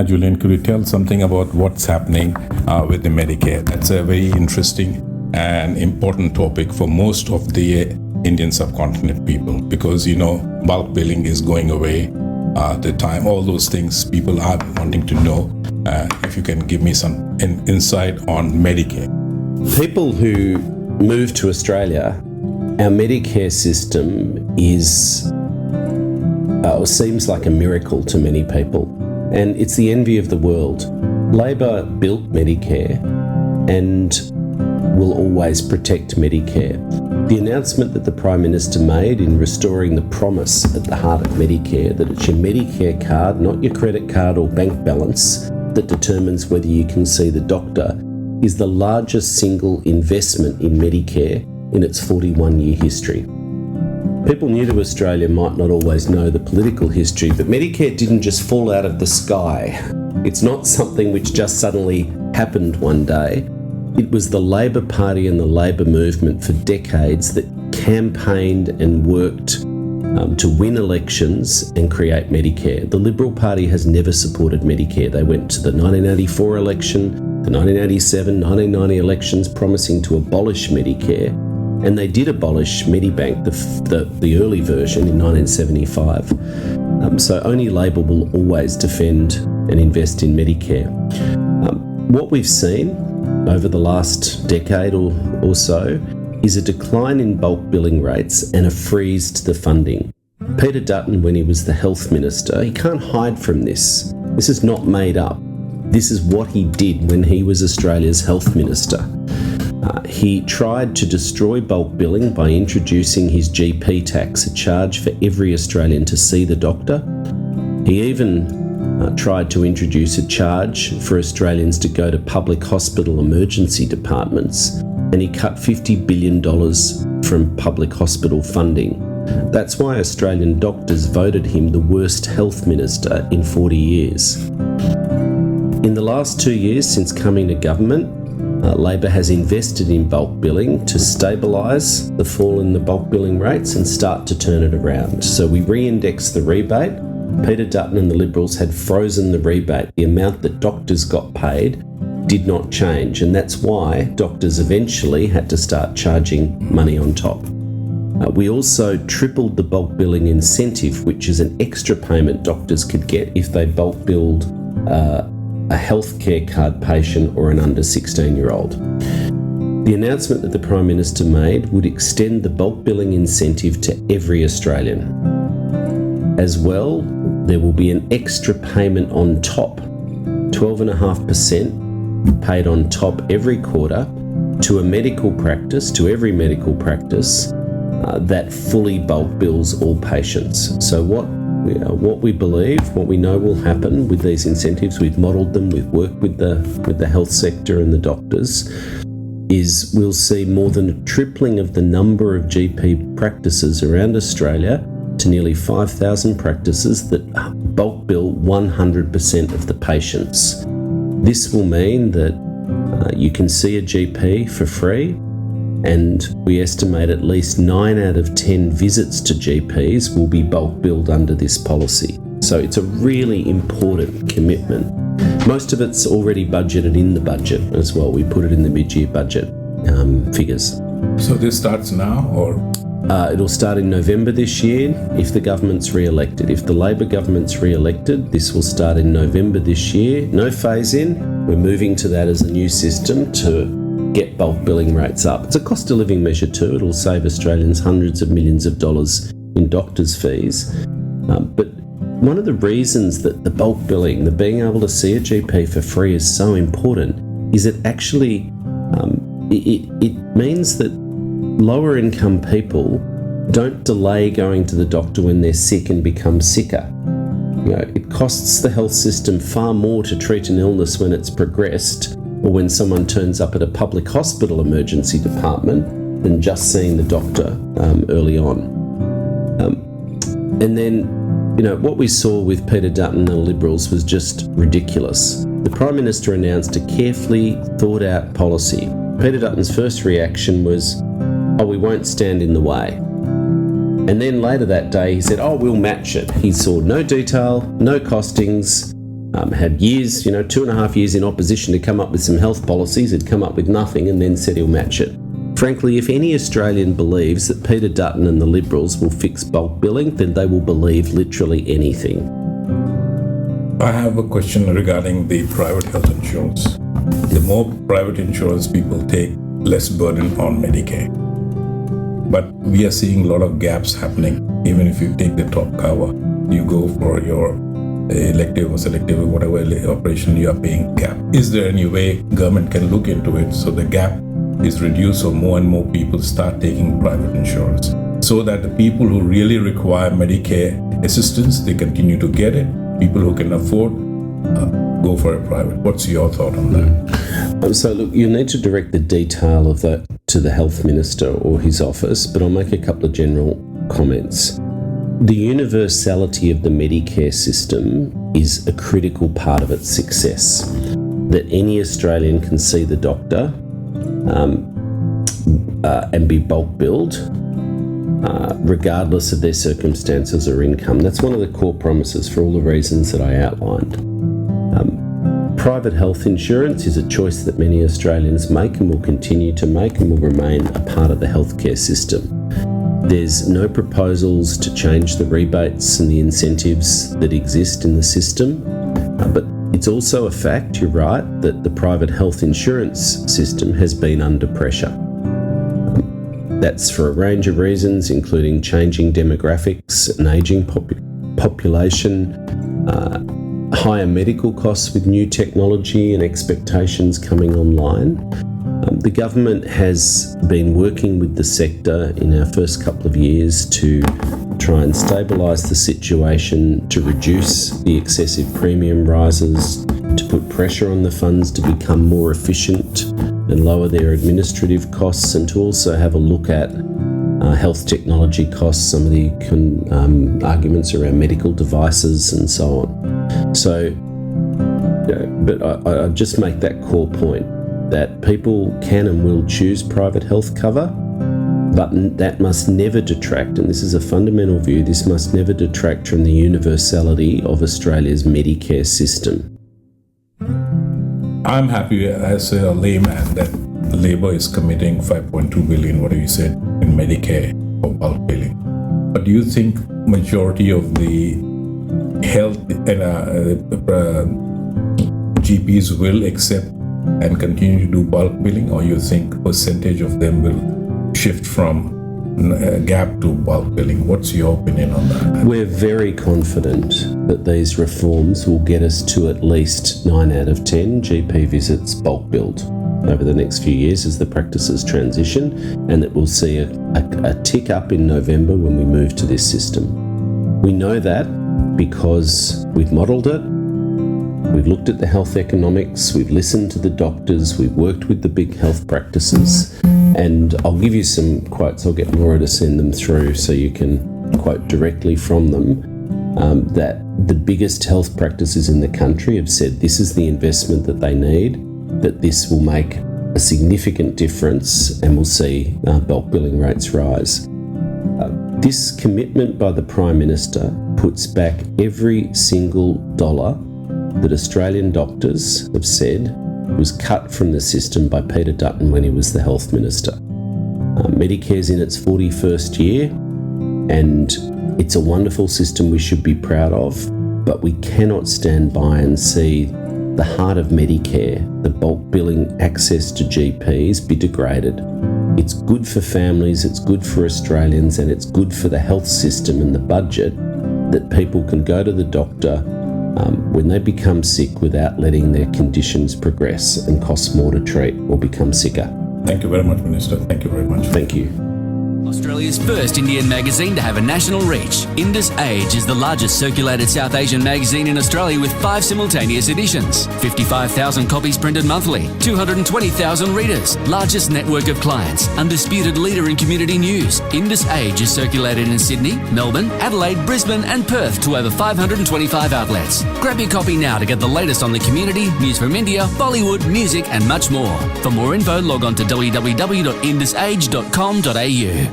Julian, could you tell something about what's happening with the Medicare? That's a very interesting and important topic for most of the Indian subcontinent people because, bulk billing is going away. The time, all those things people are wanting to know. If you can give me some insight on Medicare. People who move to Australia, our Medicare system seems like a miracle to many people, and it's the envy of the world. Labor built Medicare and will always protect Medicare. The announcement that the Prime Minister made in restoring the promise at the heart of Medicare, that it's your Medicare card, not your credit card or bank balance, that determines whether you can see the doctor, is the largest single investment in Medicare in its 41-year history. People new to Australia might not always know the political history, but Medicare didn't just fall out of the sky. It's not something which just suddenly happened one day. It was the Labor Party and the Labor movement for decades that campaigned and worked to win elections and create Medicare. The Liberal Party has never supported Medicare. They went to the 1984 election, the 1987, 1990 elections promising to abolish Medicare, and they did abolish Medibank, the early version, in 1975. So only Labor will always defend and invest in Medicare. What we've seen over the last decade or so is a decline in bulk billing rates and a freeze to the funding. Peter Dutton, when he was the health minister, he can't hide from this. This is not made up. This is what he did when he was Australia's health minister. He tried to destroy bulk billing by introducing his GP tax, a charge for every Australian to see the doctor. He even tried to introduce a charge for Australians to go to public hospital emergency departments, and he cut $50 billion from public hospital funding. That's why Australian doctors voted him the worst health minister in 40 years. In the last 2 years since coming to government, Labor has invested in bulk billing to stabilise the fall in the bulk billing rates and start to turn it around. So we re-indexed the rebate. Peter Dutton and the Liberals had frozen the rebate. The amount that doctors got paid did not change, and that's why doctors eventually had to start charging money on top. We also tripled the bulk billing incentive, which is an extra payment doctors could get if they bulk billed a healthcare card patient or an under 16-year-old. The announcement that the Prime Minister made would extend the bulk billing incentive to every Australian. As well, there will be an extra payment on top, 12.5% paid on top every quarter to a medical practice, to every medical practice that fully bulk bills all patients. So what we believe, what we know will happen with these incentives, we've modelled them, we've worked with the health sector and the doctors, is we'll see more than a tripling of the number of GP practices around Australia to nearly 5,000 practices that bulk bill 100% of the patients. This will mean that you can see a GP for free, and we estimate at least 9 out of 10 visits to GPs will be bulk billed under this policy. So it's a really important commitment. Most of it's already budgeted in the budget as well. We put it in the mid-year budget figures. So this starts now, or? It'll start in November this year if the government's re-elected. If the Labor government's re-elected, this will start in November this year. No phase-in. We're moving to that as a new system to get bulk billing rates up. It's a cost of living measure too. It'll save Australians hundreds of millions of dollars in doctors' fees. But one of the reasons that the bulk billing, the being able to see a GP for free, is so important is it actually it means that lower income people don't delay going to the doctor when they're sick and become sicker. It costs the health system far more to treat an illness when it's progressed or when someone turns up at a public hospital emergency department than just seeing the doctor early on. And then, what we saw with Peter Dutton and the Liberals was just ridiculous. The Prime Minister announced a carefully thought out policy. Peter Dutton's first reaction was, we won't stand in the way. And then later that day he said, we'll match it. He saw no detail, no costings, had years, 2.5 years in opposition to come up with some health policies, had come up with nothing and then said he'll match it. Frankly, if any Australian believes that Peter Dutton and the Liberals will fix bulk billing, then they will believe literally anything. I have a question regarding the private health insurance. The more private insurance people take, less burden on Medicare. But we are seeing a lot of gaps happening. Even if you take the top cover, you go for your elective or selective or whatever operation, you are paying gap. Is there any way government can look into it so the gap is reduced so more and more people start taking private insurance, so that the people who really require Medicare assistance, they continue to get it. People who can afford, go for a private. What's your thought on that? So look, you need to direct the detail of that to the Health Minister or his office, but I'll make a couple of general comments. The universality of the Medicare system is a critical part of its success. That any Australian can see the doctor and be bulk billed, regardless of their circumstances or income. That's one of the core promises for all the reasons that I outlined. Private health insurance is a choice that many Australians make and will continue to make and will remain a part of the healthcare system. There's no proposals to change the rebates and the incentives that exist in the system, but it's also a fact, you're right, that the private health insurance system has been under pressure. That's for a range of reasons, including changing demographics, an ageing population, higher medical costs with new technology and expectations coming online. The government has been working with the sector in our first couple of years to try and stabilise the situation, to reduce the excessive premium rises, to put pressure on the funds to become more efficient and lower their administrative costs, and to also have a look at health technology costs, some of the arguments around medical devices and so on. So, but I just make that core point that people can and will choose private health cover, but that must never detract, and this is a fundamental view, this must never detract from the universality of Australia's Medicare system. I'm happy as a layman that Labor is committing 5.2 billion, whatever you said, in Medicare for bulk billing. But do you think majority of the health GPs will accept and continue to do bulk billing, or you think percentage of them will shift from gap to bulk billing? What's your opinion on that? We're very confident that these reforms will get us to at least 9 out of 10 GP visits bulk billed over the next few years as the practices transition, and that we'll see a tick up in November when we move to this system. We know that because we've modelled it, we've looked at the health economics, we've listened to the doctors, we've worked with the big health practices, and I'll give you some quotes. I'll get Laura to send them through so you can quote directly from them, that the biggest health practices in the country have said this is the investment that they need, that this will make a significant difference and we'll see bulk billing rates rise. This commitment by the Prime Minister puts back every single dollar that Australian doctors have said was cut from the system by Peter Dutton when he was the Health Minister. Medicare's in its 41st year, and it's a wonderful system we should be proud of, but we cannot stand by and see the heart of Medicare, the bulk billing access to GPs, be degraded. It's good for families, it's good for Australians, and it's good for the health system and the budget that people can go to the doctor when they become sick without letting their conditions progress and cost more to treat or become sicker. Thank you very much, Minister. Thank you very much. Thank you. Australia's first Indian magazine to have a national reach, Indus Age is the largest circulated South Asian magazine in Australia with 5 simultaneous editions, 55,000 copies printed monthly, 220,000 readers, largest network of clients, undisputed leader in community news. Indus Age is circulated in Sydney, Melbourne, Adelaide, Brisbane and Perth to over 525 outlets. Grab your copy now to get the latest on the community, news from India, Bollywood, music and much more. For more info, log on to www.indusage.com.au.